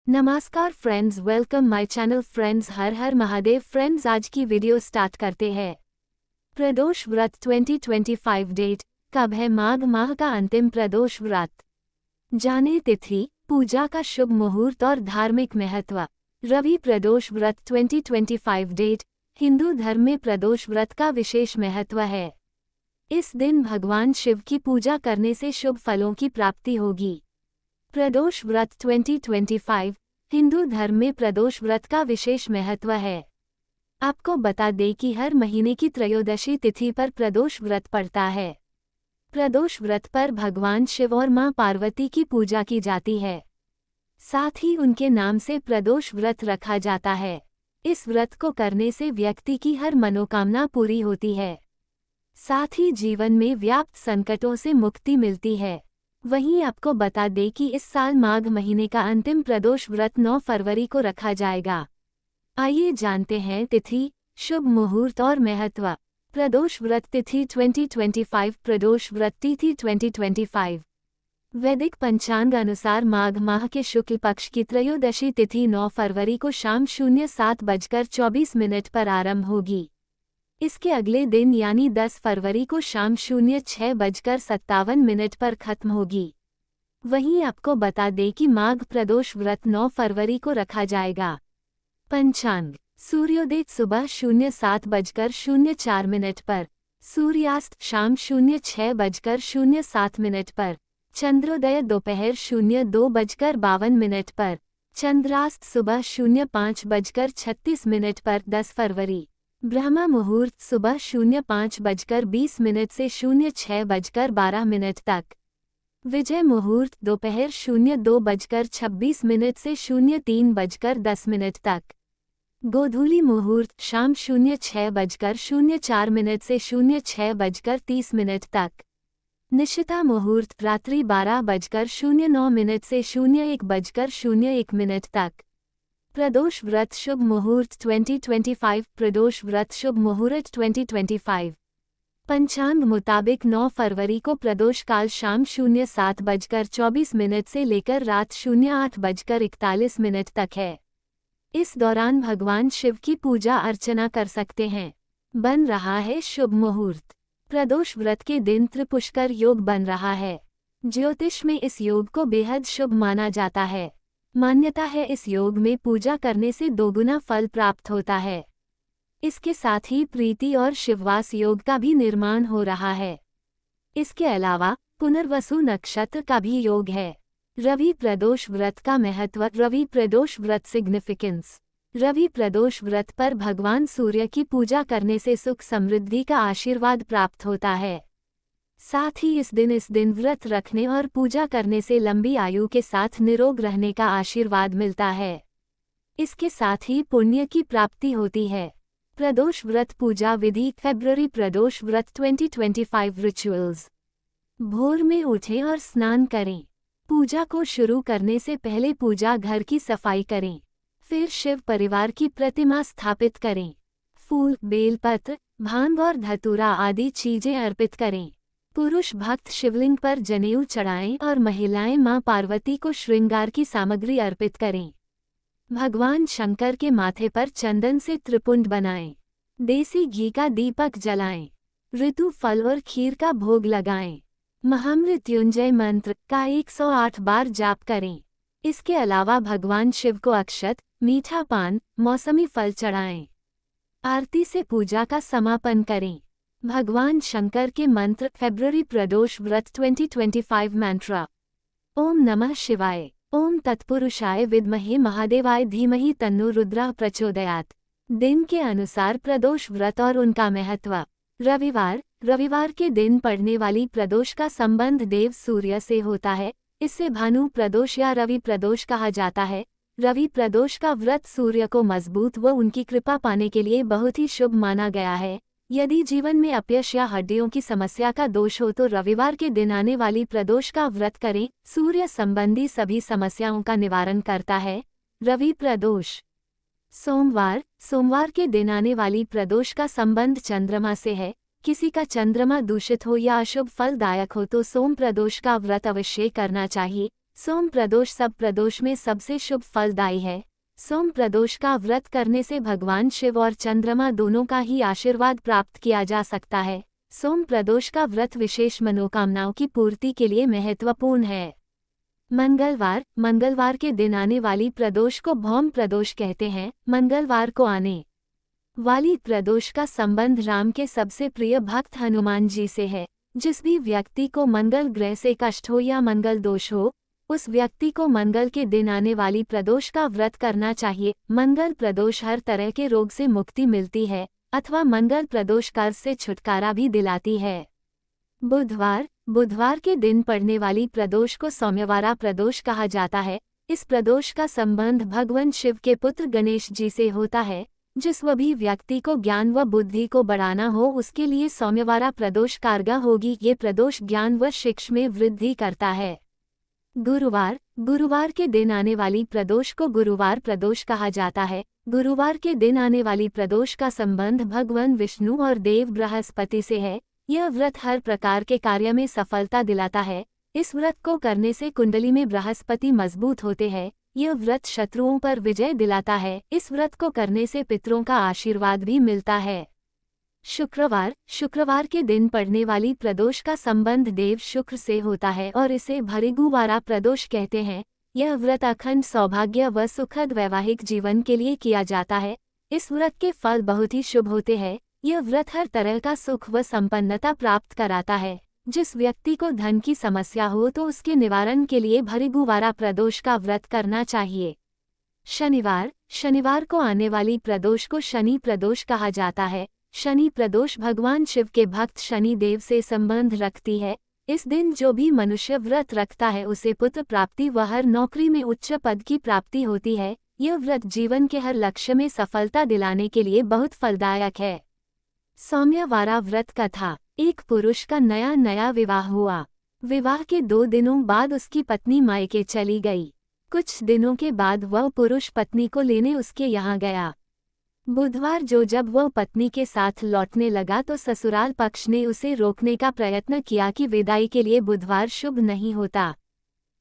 नमस्कार friends, welcome my channel friends. Her her Mahadev friends. आज की वीडियो स्टार्ट करते हैं। प्रदोष व्रत 2025 डेट कब है? माघ माह का अंतिम प्रदोष व्रत। जाने तिथि, पूजा का शुभ मुहूर्त और धार्मिक महत्व। रवि प्रदोष व्रत 2025 डेट हिंदू धर्म में प्रदोष व्रत का विशेष महत्व है। इस दिन भगवान शिव की पूजा करने से शुभ फलों की प्राप्ति होगी। प्रदोष व्रत 2025 हिंदू धर्म में प्रदोष व्रत का विशेष महत्व है। आपको बता दें कि हर महीने की त्रयोदशी तिथि पर प्रदोष व्रत पड़ता है। प्रदोष व्रत पर भगवान शिव और मां पार्वती की पूजा की जाती है। साथ ही उनके नाम से प्रदोष व्रत रखा जाता है। इस व्रत को करने से व्यक्ति की हर मनोकामना पूरी होती है। साथ ही जीवन में व्याप्त संकटों से मुक्ति मिलती है। वहीं आपको बता दें कि इस साल माघ महीने का अंतिम प्रदोष व्रत 9 फरवरी को रखा जाएगा। आइए जानते हैं तिथि, शुभ मुहूर्त और महत्व। प्रदोष व्रत तिथि 2025। प्रदोष व्रत तिथि 2025 वैदिक पंचांग अनुसार माघ माह के शुक्ल पक्ष की त्रयोदशी तिथि 9 फरवरी को शाम 07:24 पर आरंभ होगी। इसके अगले दिन यानी 10 फरवरी को शाम 06:57 पर खत्म होगी। वहीं आपको बता दें कि माघ प्रदोष व्रत 9 फरवरी को रखा जाएगा। पंचांग: सूर्योदय सुबह 07:04 पर, सूर्यास्त शाम 06:07 पर, चंद्रोदय दोपहर 02:52 पर, चंद्रास्त सुबह 05:36 पर 10 फरवरी। ब्रह्म मुहूर्त सुबह 05:20 से 06:12 तक। विजय मुहूर्त दोपहर 02:26 से 03:10 तक। गोधूली मुहूर्त शाम 06:04 से 06:30 तक। निशिता मुहूर्त रात्रि 12:09 से 01:01 तक। प्रदोष व्रत शुभ मुहूर्त 2025। प्रदोष व्रत शुभ मुहूर्त 2025 पंचांग मुताबिक 9 फरवरी को प्रदोष काल शाम 07:24 से लेकर रात 08:41 तक है। इस दौरान भगवान शिव की पूजा अर्चना कर सकते हैं। बन रहा है शुभ मुहूर्त। प्रदोष व्रत के दिन त्रिपुष्कर योग बन रहा है। ज्योतिष में इस योग को बेहद शुभ माना जाता है। मान्यता है इस योग में पूजा करने से दोगुना फल प्राप्त होता है। इसके साथ ही प्रीति और शिववास योग का भी निर्माण हो रहा है। इसके अलावा पुनर्वसु नक्षत्र का भी योग है। रवि प्रदोष व्रत का महत्व। रवि प्रदोष व्रत सिग्निफिकेंस। रवि प्रदोष व्रत पर भगवान सूर्य की पूजा करने से सुख समृद्धि का आशीर्वाद प्राप्त होता है। साथ ही इस दिन व्रत रखने और पूजा करने से लंबी आयु के साथ निरोग रहने का आशीर्वाद मिलता है। इसके साथ ही पुण्य की प्राप्ति होती है। प्रदोष व्रत पूजा विधि। फरवरी प्रदोष व्रत 2025 रिचुअल्स। भोर में उठें और स्नान करें। पूजा को शुरू करने से पहले पूजा घर की सफाई करें। फिर शिव परिवार की प्रतिमा स्थापित करें। फूल, बेलपत्र, भांग और धतूरा आदि चीजें अर्पित करें। पुरुष भक्त शिवलिंग पर जनेऊ चढ़ाएं और महिलाएं मां पार्वती को श्रृंगार की सामग्री अर्पित करें। भगवान शंकर के माथे पर चंदन से त्रिपुंड बनाएं। देसी घी का दीपक जलाएं। ऋतु फल और खीर का भोग लगाएं। महामृत्युंजय मंत्र का 108 बार जाप करें। इसके अलावा भगवान शिव को अक्षत, मीठा पान, मौसमी फल चढ़ाएं। आरती से पूजा का समापन करें। भगवान शंकर के मंत्र। फरवरी प्रदोष व्रत 2025 मंत्र। ओम नमः शिवाय। ओम तत्पुरुषाय विद्महे महादेवाय धीमहि तन्नो रुद्रः प्रचोदयात्। दिन के अनुसार प्रदोष व्रत और उनका महत्व। रविवार के दिन पड़ने वाली प्रदोष का संबंध देव सूर्य से होता है। इससे भानु प्रदोष या रवि प्रदोष कहा जाता है। रवि प्रदोष का व्रत सूर्य को मजबूत व उनकी कृपा पाने के लिए बहुत ही शुभ माना गया है। यदि जीवन में अपयश या हड्डियों की समस्या का दोष हो तो रविवार के दिन आने वाली प्रदोष का व्रत करें। सूर्य संबंधी सभी समस्याओं का निवारण करता है। रवि प्रदोष। सोमवार के दिन आने वाली प्रदोष का संबंध चंद्रमा से है। किसी का चंद्रमा दूषित हो या अशुभ फलदायक हो तो सोम प्रदोष का व्रत अवश्य करना चाहिए। सोम प्रदोष सब प्रदोष में सबसे शुभ फलदायी है। सोम प्रदोष का व्रत करने से भगवान शिव और चंद्रमा दोनों का ही आशीर्वाद प्राप्त किया जा सकता है। सोम प्रदोष का व्रत विशेष मनोकामनाओं की पूर्ति के लिए महत्वपूर्ण है। मंगलवार के दिन आने वाली प्रदोष को भौम प्रदोष कहते हैं। मंगलवार को आने वाली प्रदोष का संबंध राम के सबसे प्रिय भक्त हनुमान जी से है। जिस भी व्यक्ति को मंगल ग्रह से कष्ट हो या मंगल दोष हो, उस व्यक्ति को मंगल के दिन आने वाली प्रदोष का व्रत करना चाहिए। मंगल प्रदोष हर तरह के रोग से मुक्ति मिलती है अथवा मंगल प्रदोष कर्ज से छुटकारा भी दिलाती है। बुधवार के दिन पड़ने वाली प्रदोष को सौम्यवारा प्रदोष कहा जाता है। इस प्रदोष का संबंध भगवान शिव के पुत्र गणेश जी से होता है। जिस भी व्यक्ति को ज्ञान व बुद्धि को बढ़ाना हो उसके लिए सौम्यवारा प्रदोष कारगर होगी। ये प्रदोष ज्ञान व शिक्षा में वृद्धि करता है। गुरुवार के दिन आने वाली प्रदोष को गुरुवार प्रदोष कहा जाता है। गुरुवार के दिन आने वाली प्रदोष का संबंध भगवान विष्णु और देव बृहस्पति से है। यह व्रत हर प्रकार के कार्य में सफलता दिलाता है। इस व्रत को करने से कुंडली में बृहस्पति मजबूत होते हैं। यह व्रत शत्रुओं पर विजय दिलाता है। इस व्रत को करने से पितरों का आशीर्वाद भी मिलता है। शुक्रवार के दिन पड़ने वाली प्रदोष का संबंध देव शुक्र से होता है और इसे भृगुवारा प्रदोष कहते हैं। यह व्रत अखंड सौभाग्य व सुखद वैवाहिक जीवन के लिए किया जाता है। इस व्रत के फल बहुत ही शुभ होते हैं। यह व्रत हर तरह का सुख व संपन्नता प्राप्त कराता है। जिस व्यक्ति को धन की समस्या हो तो उसके निवारण के लिए भृगुवारा प्रदोष का व्रत करना चाहिए। शनिवार को आने वाली प्रदोष को शनि प्रदोष कहा जाता है। शनि प्रदोष भगवान शिव के भक्त शनि देव से संबंध रखती है। इस दिन जो भी मनुष्य व्रत रखता है उसे पुत्र प्राप्ति व हर नौकरी में उच्च पद की प्राप्ति होती है। यह व्रत जीवन के हर लक्ष्य में सफलता दिलाने के लिए बहुत फलदायक है। सौम्यवारा व्रत कथा। एक पुरुष का नया विवाह हुआ। विवाह के 2 दिनों बाद उसकी पत्नी मायके चली गई। कुछ दिनों के बाद वह पुरुष पत्नी को लेने उसके यहाँ गया। बुधवार जब वह पत्नी के साथ लौटने लगा तो ससुराल पक्ष ने उसे रोकने का प्रयत्न किया कि विदाई के लिए बुधवार शुभ नहीं होता,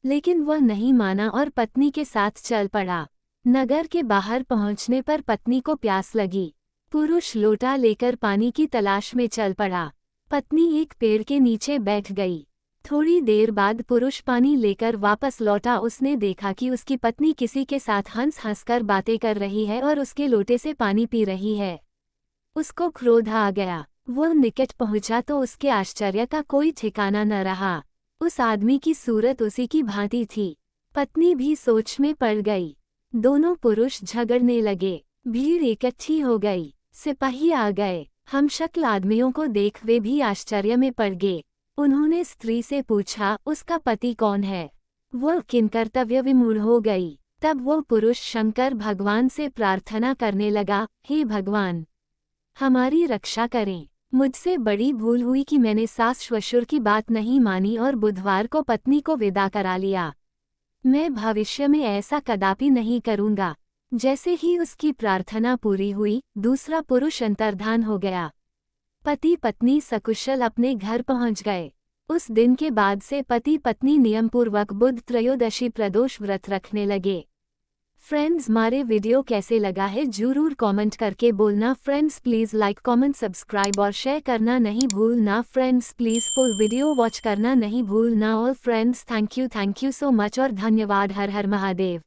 लेकिन वह नहीं माना और पत्नी के साथ चल पड़ा। नगर के बाहर पहुंचने पर पत्नी को प्यास लगी। पुरुष लोटा लेकर पानी की तलाश में चल पड़ा। पत्नी एक पेड़ के नीचे बैठ गई। थोड़ी देर बाद पुरुष पानी लेकर वापस लौटा। उसने देखा कि उसकी पत्नी किसी के साथ हंसकर बातें कर रही है और उसके लोटे से पानी पी रही है। उसको क्रोध आ गया। वह निकट पहुंचा तो उसके आश्चर्य का कोई ठिकाना न रहा। उस आदमी की सूरत उसी की भांति थी। पत्नी भी सोच में पड़ गई। दोनों पुरुष झगड़ने लगे। भीड़ इकट्ठी हो गई। सिपाही आ गए। हमशक्ल आदमियों को देख वे भी आश्चर्य में पड़ गए। उन्होंने स्त्री से पूछा, उसका पति कौन है? वह किन कर्तव्य विमूढ़ हो गई। तब वो पुरुष शंकर भगवान से प्रार्थना करने लगा, हे भगवान, हमारी रक्षा करें। मुझसे बड़ी भूल हुई कि मैंने सास ससुर की बात नहीं मानी और बुधवार को पत्नी को विदा करा लिया। मैं भविष्य में ऐसा कदापि नहीं करूँगा। जैसे ही उसकी प्रार्थना पूरी हुई, दूसरा पुरुष अंतर्धान हो गया। पति पत्नी सकुशल अपने घर पहुंच गए। उस दिन के बाद से पति पत्नी नियमपूर्वक बुध त्रयोदशी प्रदोष व्रत रखने लगे। फ्रेंड्स, हमारे वीडियो कैसे लगा है जरूर कमेंट करके बोलना। Friends please like comment subscribe और शेयर करना नहीं भूलना। Friends please full video watch करना नहीं भूलना। All friends thank you so much और धन्यवाद। हर हर महादेव।